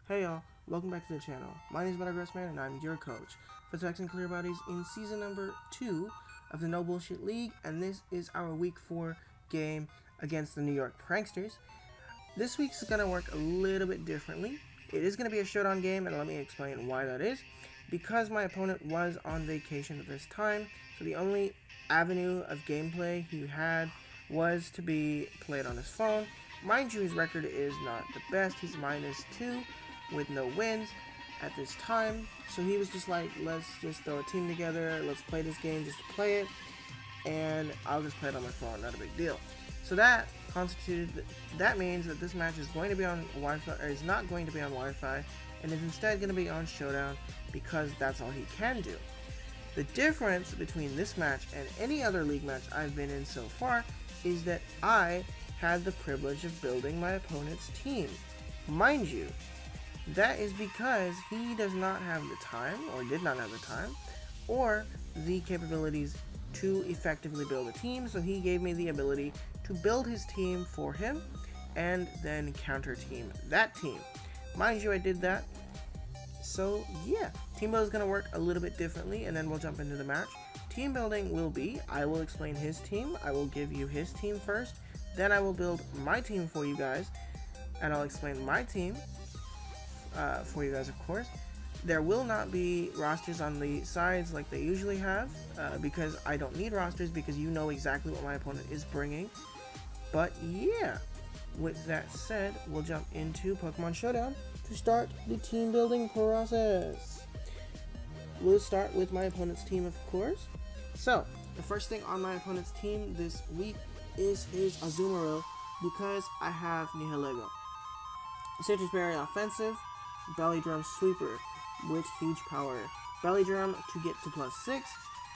Hey y'all, welcome back to the channel. My name is MetagrossMan and I'm your coach for Texan Clearbodies in season number 2 of the No Bullshit League, and this is our week 4 game against the Yorkk Pransksters. This week's gonna work a little bit differently. It is gonna be a showdown game, and let me explain why that is. Because my opponent was on vacation at this time, so the only avenue of gameplay he had was to be played on his phone. Mind you, his record is not the best. He's -2 with no wins at this time, so he was just like, let's just throw a team together, let's play this game just to play it, and I'll just play it on my phone, not a big deal. So that means that this match is going to be on Wi-Fi, or is not going to be on Wi-Fi, and is instead going to be on Showdown, because that's all he can do. The difference between this match and any other league match I've been in so far is that I had the privilege of building my opponent's team. Mind you, that is because he does not have the time, or did not have the time, or the capabilities to effectively build a team, so he gave me the ability to build his team for him, and then counter team that team. Mind you, I did that. So yeah, team building is going to work a little bit differently, and then we'll jump into the match. Team building will be, I will explain his team, I will give you his team first, then I will build my team for you guys, and I'll explain my team for you guys, of course. There will not be rosters on the sides like they usually have, because I don't need rosters, because you know exactly what my opponent is bringing. But yeah, with that said, we'll jump into Pokemon Showdown to start the team building process. We'll start with my opponent's team, of course. So, the first thing on my opponent's team this week is his Azumarill, because I have Nihilego. Citrus Berry offensive, Belly Drum Sweeper with huge power. Belly Drum to get to +6,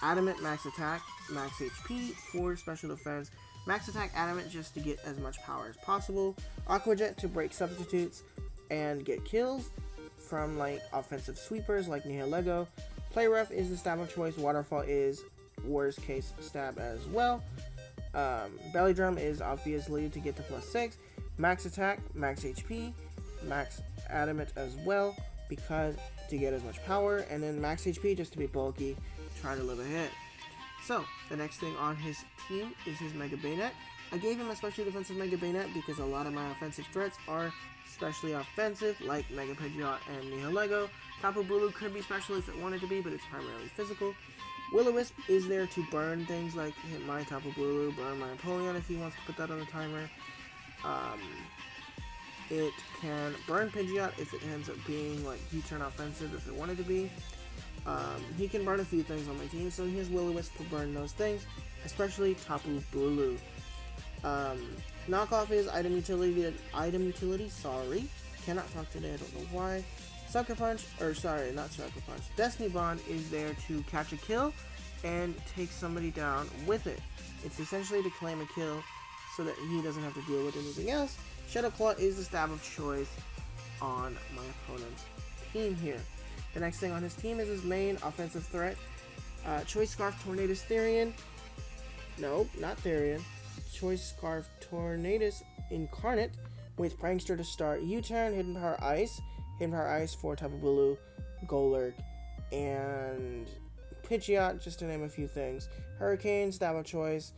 Adamant max attack, max HP, 4 special defense, max attack Adamant just to get as much power as possible, Aqua Jet to break substitutes and get kills from like offensive sweepers like Nihilego. Play Rough is the stab of choice, Waterfall is worst case stab as well. Belly Drum is obviously to get to +6, max attack, max HP, max Adamant as well, because to get as much power, and then max HP just to be bulky, try to live ahead. So, the next thing on his team is his Mega Bayonet. I gave him a specially defensive Mega Bayonet because a lot of my offensive threats are specially offensive, like Mega Pidgeot and Nihilego. Tapu Bulu could be special if it wanted to be, but it's primarily physical. Will-O-Wisp is there to burn things like hit my Tapu Bulu, burn my Empoleon if he wants to put that on the timer. It can burn Pidgeot if it ends up being like U-turn offensive if it wanted to be. He can burn a few things on my team, so here's Will-O-Wisp to burn those things, especially Tapu Bulu. Knockoff is item utility, sorry. Cannot talk today, I don't know why. Sucker Punch, or sorry, not Sucker Punch. Destiny Bond is there to catch a kill and take somebody down with it. It's essentially to claim a kill so that he doesn't have to deal with anything else. Shadow Claw is the stab of choice on my opponent's team here. The next thing on his team is his main offensive threat. Choice Scarf Tornadus Therian. Nope, not Therian. Choice Scarf Tornadus Incarnate with Prankster to start U-turn, Hidden Power Ice. Hidden Power Ice for Tapu Bulu, Golurk, and Pidgeot, just to name a few things. Hurricane, stab of choice,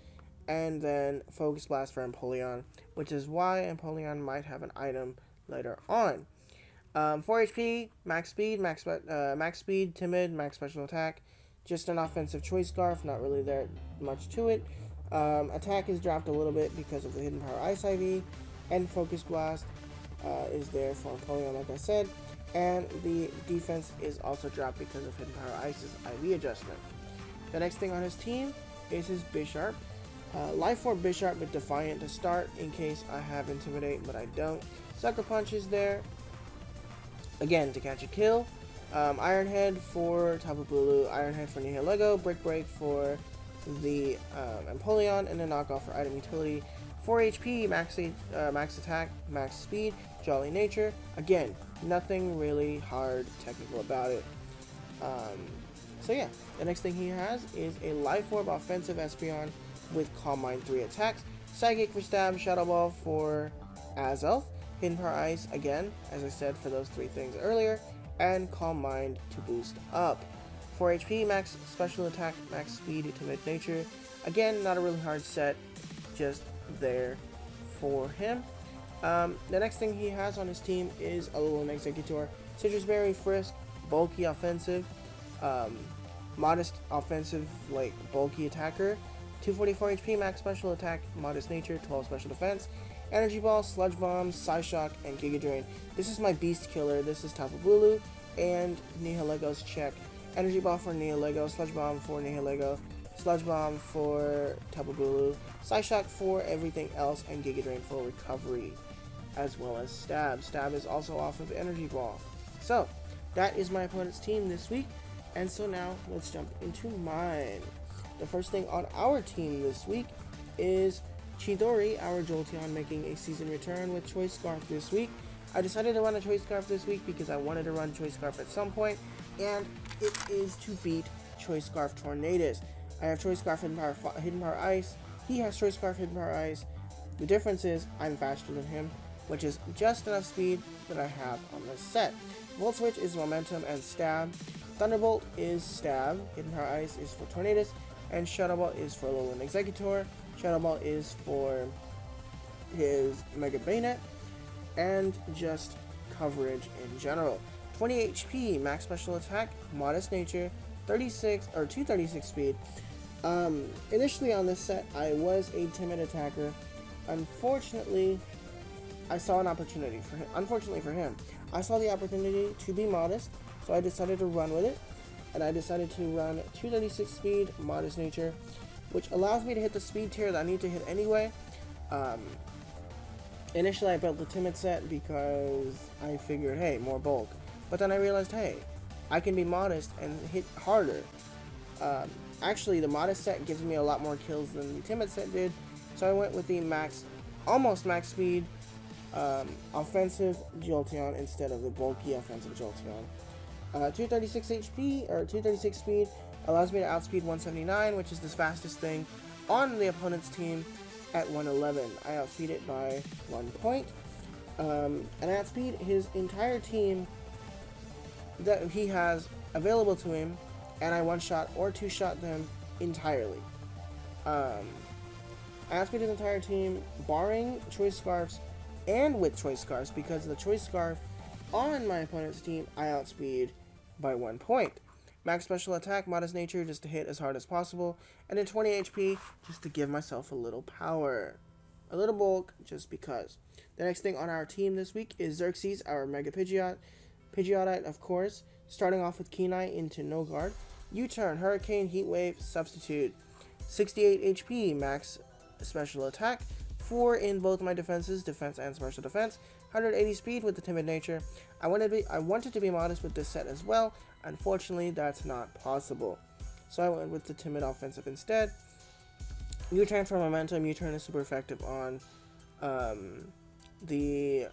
and then Focus Blast for Empoleon, which is why Empoleon might have an item later on. 4 HP, max speed, timid, max special attack, just an offensive Choice Scarf, not really there much to it. Attack is dropped a little bit because of the Hidden Power Ice IV, and Focus Blast is there for Empoleon, like I said, and the defense is also dropped because of Hidden Power Ice's IV adjustment. The next thing on his team is his Bisharp. Life Orb Bisharp with Defiant to start in case I have Intimidate, but I don't. Sucker Punch is there, again, to catch a kill. Iron Head for Tapu Bulu, Iron Head for Nihilego, Brick Break for the Empoleon, and a knockoff for item utility. 4 HP, max attack, max speed, Jolly Nature. Again, nothing really hard technical about it. So yeah, the next thing he has is a Life Orb offensive Espeon with Calm Mind 3 attacks, Psychic for stab, Shadow Ball for Azelf, Hidden Power Ice again, as I said for those 3 things earlier, and Calm Mind to boost up. 4 HP, max special attack, max speed, timid nature. Again, not a really hard set, just there for him. The next thing he has on his team is a little Executor. Citrus Berry, Frisk, bulky offensive, modest offensive, like bulky attacker. 244 HP, max special attack, modest nature, 12 special defense. Energy Ball, Sludge Bomb, Psyshock, and Giga Drain. This is my beast killer. This is Tapu Bulu and Nihilego's check. Energy Ball for Nihilego, Sludge Bomb for Nihilego, Sludge Bomb for Tapu Bulu, Psyshock for everything else, and Giga Drain for recovery, as well as Stab. Stab is also off of Energy Ball. So, that is my opponent's team this week, and so now let's jump into mine. The first thing on our team this week is Chidori, our Jolteon, making a season return with Choice Scarf this week. I decided to run a Choice Scarf this week because I wanted to run Choice Scarf at some point, and it is to beat Choice Scarf Tornadus. I have Choice Scarf Hidden Power Ice, he has Choice Scarf Hidden Power Ice. The difference is I'm faster than him, which is just enough speed that I have on this set. Volt Switch is Momentum and Stab, Thunderbolt is Stab, Hidden Power Ice is for Tornadus, and Shadow Ball is for Alolan Exeggutor. Shadow Ball is for his Mega Bayonet, and just coverage in general. 20 HP, max special attack, modest nature, 236 speed. Initially on this set, I was a timid attacker. Unfortunately, I saw an opportunity for him. Unfortunately for him, I saw the opportunity to be modest, so I decided to run with it. And I decided to run 236 speed, modest nature, which allows me to hit the speed tier that I need to hit anyway. Initially, I built the timid set because I figured, hey, more bulk. But then I realized, hey, I can be modest and hit harder. Actually, the modest set gives me a lot more kills than the timid set did, so I went with the almost max speed, offensive Jolteon instead of the bulky offensive Jolteon. 236 HP, or 236 speed, allows me to outspeed 179, which is the fastest thing on the opponent's team at 111. I outspeed it by 1 point. And I outspeed his entire team that he has available to him, and I one-shot or two-shot them entirely. I outspeed his entire team, barring Choice Scarfs and with Choice Scarfs, because the Choice Scarf on my opponent's team, I outspeed by 1 point. Max special attack, modest nature, just to hit as hard as possible, and then 20 HP, just to give myself a little power. A little bulk, just because. The next thing on our team this week is Xerxes, our Mega Pidgeotite, of course, starting off with Kenai into No Guard. U-turn, Hurricane, Heat Wave, Substitute. 68 HP, max special attack, 4 in both my defenses, defense and special defense, 180 speed with the timid nature. I wanted to be modest with this set as well. Unfortunately, that's not possible. So I went with the timid offensive instead. U-turn for momentum. U-turn is super effective on the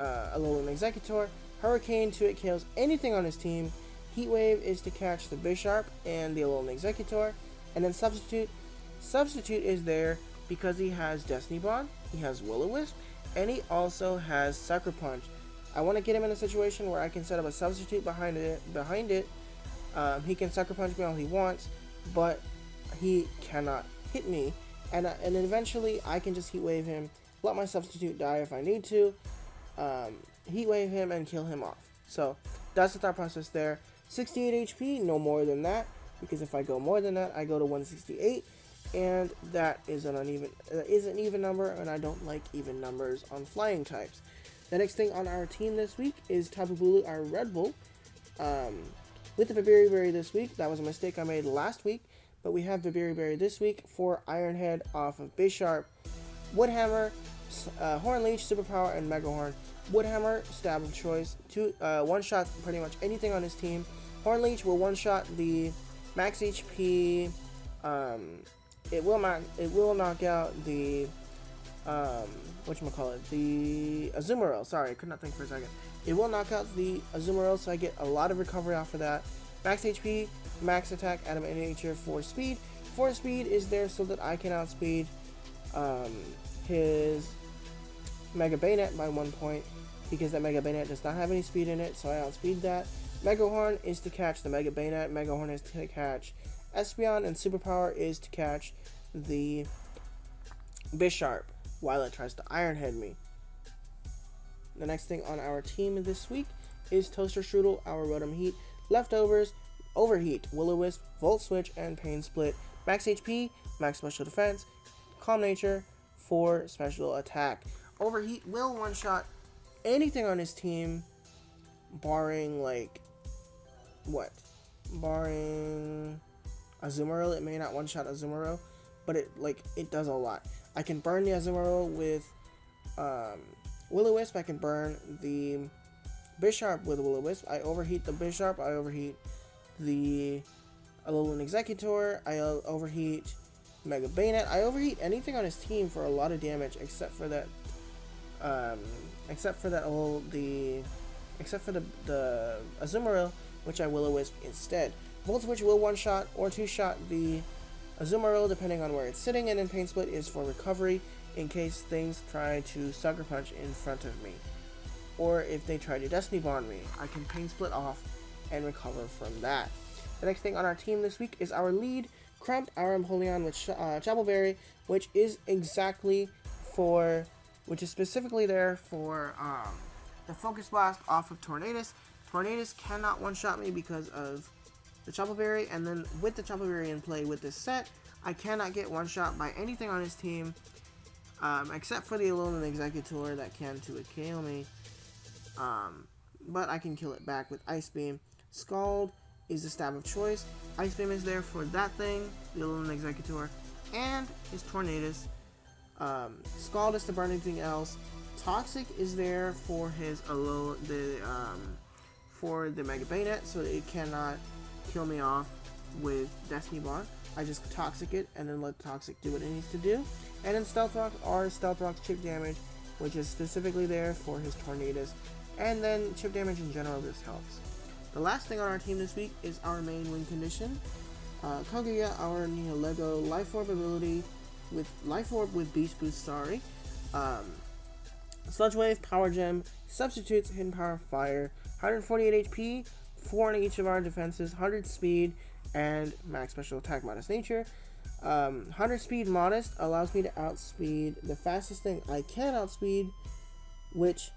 Alolan Exeggutor. Hurricane, 2-hit kills anything on his team. Heat Wave is to catch the Bisharp and the Alolan Exeggutor. And then Substitute. Substitute is there because he has Destiny Bond, he has Will-O-Wisp, and he also has Sucker Punch. I want to get him in a situation where I can set up a substitute behind it. He can Sucker Punch me all he wants, but he cannot hit me. And then eventually I can just Heat Wave him, let my substitute die if I need to, Heat Wave him and kill him off. So that's the thought process there. 68 HP, no more than that, because if I go more than that, I go to 168. And that is an even number, and I don't like even numbers on flying types. The next thing on our team this week is Tapu Bulu, our Red Bull. With the Vibiri Berry this week, that was a mistake I made last week, but we have Vibiri Berry this week for Iron Head off of Bisharp, Woodhammer, Horn Leech, Superpower, and Mega Horn. Woodhammer, stab of choice, one-shot pretty much anything on his team. Horn Leech will one-shot the max HP. It will knock out the the Azumarill. Sorry, I could not think for a second. It will knock out the Azumarill, so I get a lot of recovery off of that. Max HP, max attack, Adamant Nature, 4 speed. 4 speed is there so that I can outspeed his Mega Bayonet by 1 point, because that Mega Bayonet does not have any speed in it, so I outspeed that. Mega Horn is to catch the Mega Bayonet, Mega Horn is to catch Espeon, and Superpower is to catch the Bisharp while it tries to Iron Head me. The next thing on our team this week is Toaster Strudel, our Rotom Heat, Leftovers, Overheat, Will-O-Wisp, Volt Switch, and Pain Split. Max HP, Max Special Defense, Calm Nature for Special Attack. Overheat will one-shot anything on his team, barring, like, what? Barring Azumarill. It may not one-shot Azumarill, but it does a lot. I can burn the Azumarill with Will-O-Wisp. I can burn the Bisharp with Will-O-Wisp. I overheat the Bisharp. I overheat the Alolan Executor. I overheat Mega Bayonet. I overheat anything on his team for a lot of damage, except for the Azumarill, which I Will-O-Wisp instead. Volt Switch will one-shot or two-shot the Azumarill, depending on where it's sitting, and then Pain Split is for recovery in case things try to Sucker Punch in front of me. Or if they try to Destiny Bond me, I can Pain Split off and recover from that. The next thing on our team this week is our lead, Crumped, our Empoleon with Chapel Berry, which is specifically there for the Focus Blast off of Tornadus. Tornadus cannot one-shot me because of the Chapel Berry, and then with the Chapel Berry in play with this set, I cannot get one-shot by anything on his team, except for the Alolan Executor that can KO me. But I can kill it back with Ice Beam. Scald is the stab of choice. Ice Beam is there for that thing, the Alolan Executor, and his Tornadus. Scald is to burn anything else. Toxic is there for his for the Mega Bayonet, so it cannot kill me off with Destiny Bond. I just Toxic it and then let Toxic do what it needs to do. And then Stealth Rock or Stealth Rock's chip damage, which is specifically there for his Tornadus. And then chip damage in general just helps. The last thing on our team this week is our main win condition. Kaguya, our Lego Life Orb ability with Life Orb with Beast Boost, Sludge Wave, Power Gem, substitutes Hidden Power Fire, 148 HP, 4 on each of our defenses, 100 speed, and max special attack Modest Nature. 100 speed Modest allows me to outspeed the fastest thing I can outspeed, which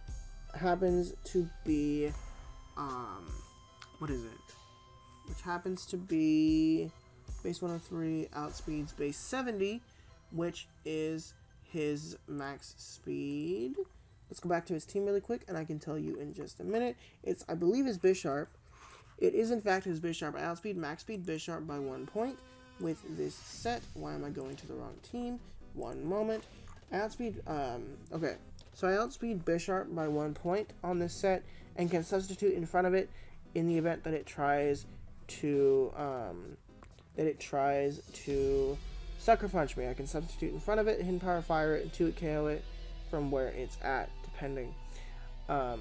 happens to be, which happens to be base 103 outspeeds base 70, which is his max speed. Let's go back to his team really quick, and I can tell you in just a minute. It's, I believe, his Bisharp. It is, in fact, his Bisharp. I outspeed max speed Bisharp by 1 point with this set. Why am I going to the wrong team? One moment. I outspeed, okay. So I outspeed Bisharp by 1 point on this set and can substitute in front of it in the event that it tries to, Sucker Punch me. I can substitute in front of it, Hidden Power Fire it, and 2-hit KO it from where it's at, depending. I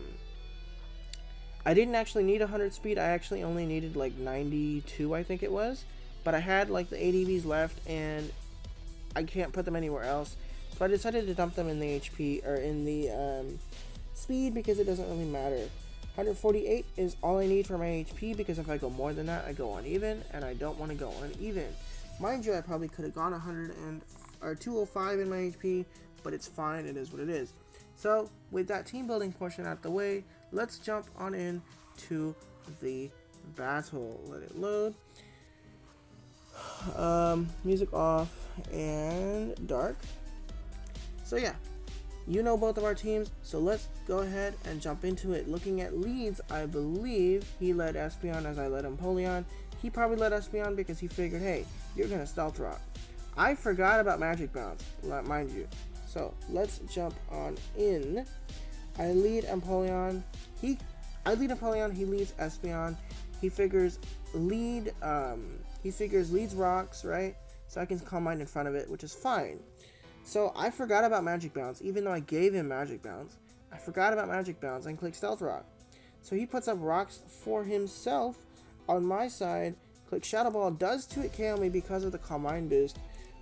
didn't actually need 100 speed. I actually only needed like 92, I think it was. But I had like the ADVs left, and I can't put them anywhere else. So I decided to dump them in the HP, or in the speed, because it doesn't really matter. 148 is all I need for my HP, because if I go more than that, I go uneven, and I don't want to go uneven. Mind you, I probably could have gone 205 in my HP, but it's fine, it is what it is. So, with that team building portion out the way, let's jump on in to the battle. Let it load. Music off and dark. So yeah, you know both of our teams, so let's go ahead and jump into it. Looking at leads, I believe he led Espeon as I led Empoleon. He probably led Espeon because he figured, hey, you're gonna Stealth Rock. I forgot about Magic Bounce, mind you. So let's jump on in. I lead Empoleon. He leads Espeon. He figures leads rocks, right? So I can Calm Mind in front of it, which is fine. So I forgot about Magic Bounce, even though I gave him Magic Bounce. I forgot about Magic Bounce and click Stealth Rock. So he puts up rocks for himself. On my side, click Shadow Ball does 2-hit KO me because of the Calm Mind boost,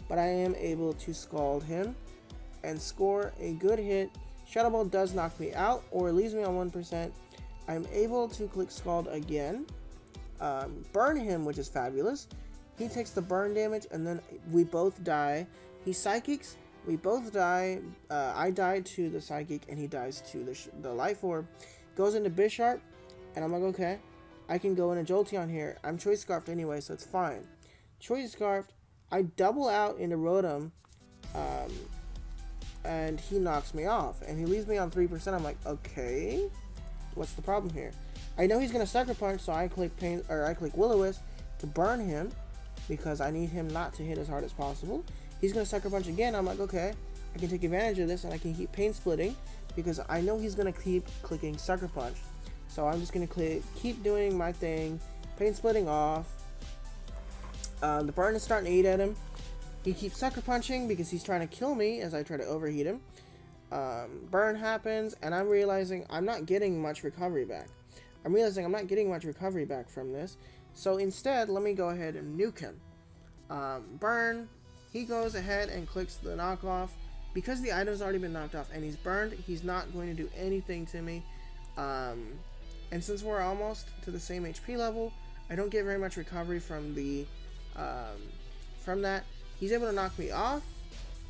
but I am able to Scald him and score a good hit. Shadow Ball does knock me out or leaves me on 1%. I'm able to click Scald again, burn him, which is fabulous. He takes the burn damage, and then we both die. He Psychics, we both die. I die to the Psychic, and he dies to the Life Orb. Goes into Bisharp, and I'm like, okay, I can go into Jolteon here. I'm Choice Scarfed anyway, so it's fine. Choice Scarfed, I double out into Rotom, and he knocks me off, and he leaves me on 3%. I'm like, okay, what's the problem here? I know he's gonna Sucker Punch, so I click Will-O-Wisp to burn him because I need him not to hit as hard as possible. He's gonna Sucker Punch again. I'm like, okay, I can take advantage of this, and I can keep Pain Splitting because I know he's gonna keep clicking Sucker Punch. So I'm just gonna keep doing my thing, Pain Splitting off. The burn is starting to eat at him. He keeps Sucker Punching because he's trying to kill me as I try to overheat him. Burn happens, and I'm realizing I'm not getting much recovery back. From this. So instead, let me go ahead and nuke him. Burn. He goes ahead and clicks the knockoff. Because the item's already been knocked off and he's burned, he's not going to do anything to me. And since we're almost to the same HP level, I don't get very much recovery from the from that. He's able to knock me off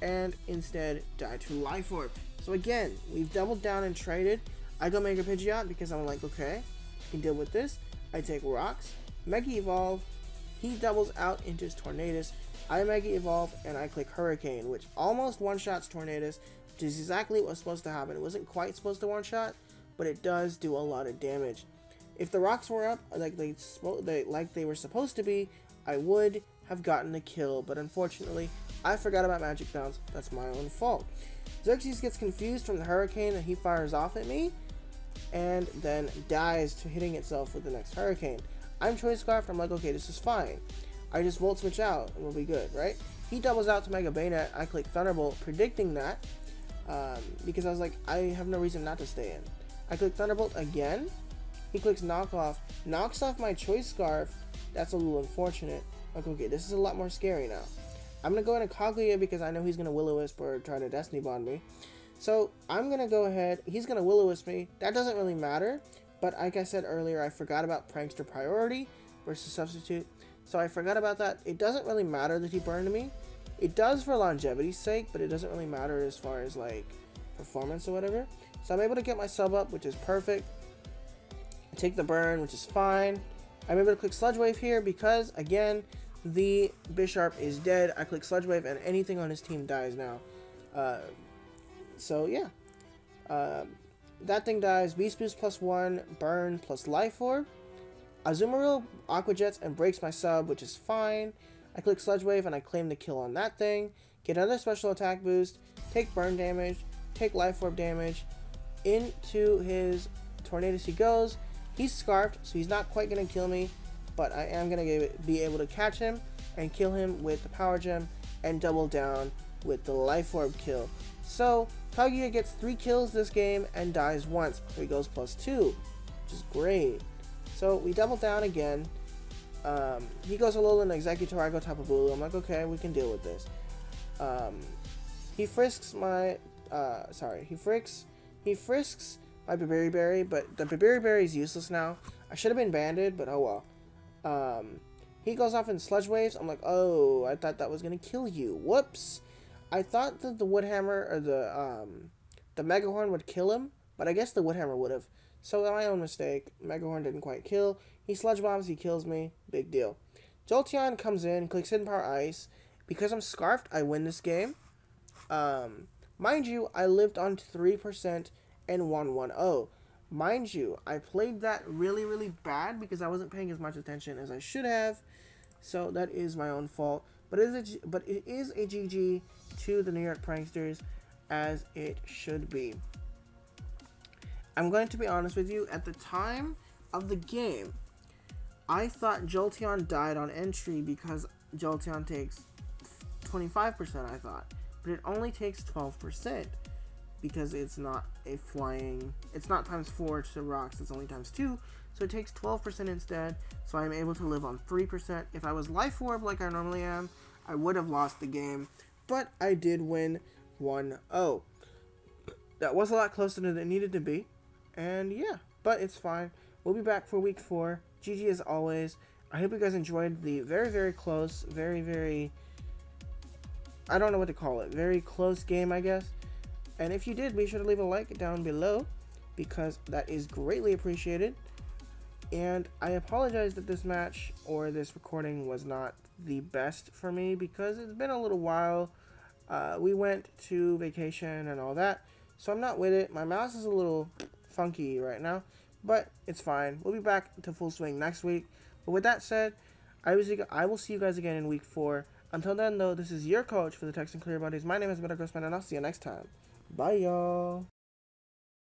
and instead die to Life Orb. So again, we've doubled down and traded. I go Mega Pidgeot because I'm like, okay, I can deal with this. I take Rocks, Mega Evolve. He doubles out into his Tornadus. I Mega Evolve and I click Hurricane, which almost one-shots Tornadus, which is exactly what was supposed to happen. It wasn't quite supposed to one-shot, but it does do a lot of damage. If the rocks were up like they were supposed to be, I would have gotten a kill, but unfortunately, I forgot about Magic Bounce. That's my own fault. Xerxes gets confused from the Hurricane that he fires off at me, and then dies to hitting itself with the next Hurricane. I'm Choice Scarfed. I'm like, okay, this is fine. I just Volt Switch out, and we'll be good, right? He doubles out to Mega Bayonet. I click Thunderbolt, predicting that, because I was like, I have no reason not to stay in. I click Thunderbolt again. He clicks Knock Off, knocks off my Choice Scarf. That's a little unfortunate. Like, okay, this is a lot more scary now. I'm going to go into Koglia because I know he's going to Will-O-Wisp or try to Destiny Bond me. So, I'm going to go ahead. He's going to Will-O-Wisp me. That doesn't really matter. But like I said earlier, I forgot about Prankster Priority versus Substitute. So, I forgot about that. It doesn't really matter that he burned me. It does for longevity's sake, but it doesn't really matter as far as, like, performance or whatever. So, I'm able to get my sub up, which is perfect. I take the burn, which is fine. I'm able to click Sludge Wave here because, again, the Bisharp is dead. I click Sludge Wave and anything on his team dies now. So yeah. That thing dies. Beast Boost +1, Burn plus Life Orb. Azumarill Aqua Jets and breaks my sub, which is fine. I click Sludge Wave and I claim the kill on that thing. Get another special attack boost. Take burn damage. Take Life Orb damage. Into his Tornadus he goes. He's Scarfed, so he's not quite going to kill me, but I am going to be able to catch him and kill him with the Power Gem and double down with the Life Orb kill. So, Kaguya gets 3 kills this game and dies once, so he goes +2, which is great. So, we double down again. He goes a little in Executor, I go Tapu Bulu. I'm like, okay, we can deal with this. He frisks my, he frisks my Berry, but the Berry is useless now. I should have been banded, but oh well. He goes off in Sludge Waves. I'm like, oh, I thought that was gonna kill you. Whoops. I thought that the Woodhammer or the Megahorn would kill him, but I guess the Woodhammer would have. So my own mistake. Megahorn didn't quite kill. He Sludge Bombs. He kills me. Big deal. Jolteon comes in, clicks Hidden Power Ice. Because I'm Scarfed, I win this game. Mind you, I lived on 3%. And 110. Mind you, I played that really, really bad because I wasn't paying as much attention as I should have. So that is my own fault. But it is a GG to the New York Pranksters, as it should be. I'm going to be honest with you. At the time of the game, I thought Jolteon died on entry because Jolteon takes 25%, I thought. But it only takes 12%. Because it's not a flying, it's not ×4 to rocks, it's only ×2, so it takes 12% instead, so I'm able to live on 3%. If I was Life Orb like I normally am, I would have lost the game, but I did win 1-0. That was a lot closer than it needed to be. And yeah, but it's fine. We'll be back for week 4. GG as always. I hope you guys enjoyed the very, very close, very, I don't know what to call it, very close game, I guess. And if you did, be sure to leave a like down below, because that is greatly appreciated. And I apologize that this match or this recording was not the best for me, because it's been a little while. We went to vacation and all that, so I'm not with it. My mouse is a little funky right now, but it's fine. We'll be back to full swing next week. But with that said, I will see you guys again in week 4. Until then, though, this is your coach for the Texan Clearbodies. My name is MetagrossMan, and I'll see you next time. Bye, y'all.